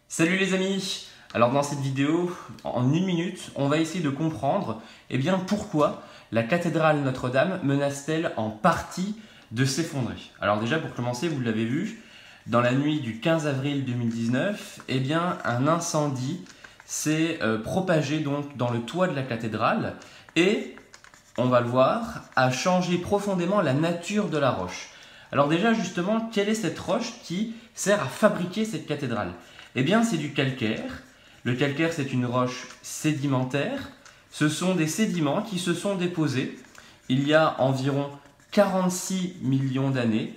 Salut les amis! Alors dans cette vidéo, en 1 minute, on va essayer de comprendre pourquoi la cathédrale Notre-Dame menace-t-elle en partie de s'effondrer. Alors déjà pour commencer, vous l'avez vu, dans la nuit du 15 avril 2019, un incendie s'est propagé donc dans le toit de la cathédrale et, on va le voir, a changé profondément la nature de la roche. Alors déjà justement, quelle est cette roche qui sert à fabriquer cette cathédrale? C'est du calcaire. Le calcaire, c'est une roche sédimentaire. Ce sont des sédiments qui se sont déposés il y a environ 46 millions d'années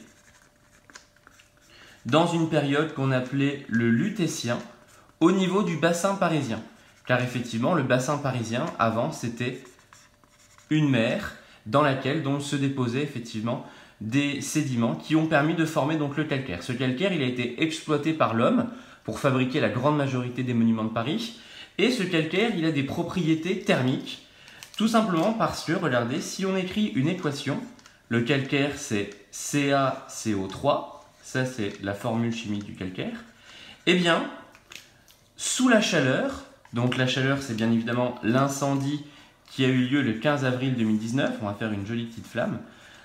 dans une période qu'on appelait le Lutétien au niveau du bassin parisien. Car effectivement, le bassin parisien, avant, c'était une mer dans laquelle donc, se déposaient effectivement des sédiments qui ont permis de former donc, le calcaire. Ce calcaire, il a été exploité par l'homme pour fabriquer la grande majorité des monuments de Paris. Et ce calcaire, il a des propriétés thermiques, tout simplement parce que, regardez, si on écrit une équation, le calcaire c'est CaCO3, ça c'est la formule chimique du calcaire, sous la chaleur, donc la chaleur c'est bien évidemment l'incendie qui a eu lieu le 15 avril 2019, on va faire une jolie petite flamme.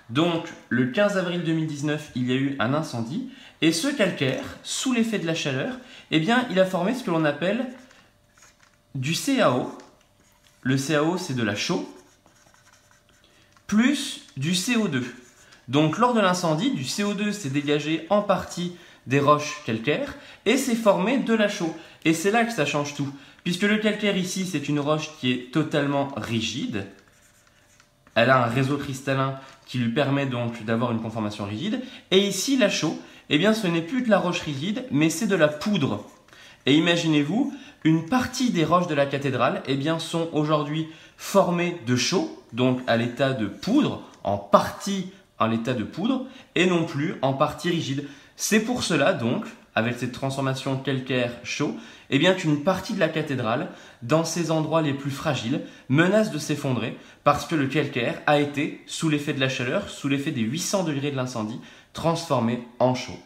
Donc le 15 avril 2019, il y a eu un incendie et ce calcaire, sous l'effet de la chaleur, il a formé ce que l'on appelle du CaO. Le CaO, c'est de la chaux, plus du CO2. Donc lors de l'incendie, du CO2 s'est dégagé en partie des roches calcaires et s'est formé de la chaux. Et c'est là que ça change tout. Puisque le calcaire ici, c'est une roche qui est totalement rigide. Elle a un réseau cristallin qui lui permet donc d'avoir une conformation rigide. Et ici, la chaux, ce n'est plus de la roche rigide, mais c'est de la poudre. Et imaginez-vous, une partie des roches de la cathédrale sont aujourd'hui formées de chaux, donc à l'état de poudre, en partie en l'état de poudre, et non plus en partie rigide. C'est pour cela donc, avec cette transformation calcaire-chaux, qu'une partie de la cathédrale, dans ses endroits les plus fragiles, menace de s'effondrer parce que le calcaire a été, sous l'effet de la chaleur, sous l'effet des 800 degrés de l'incendie, transformé en chaux.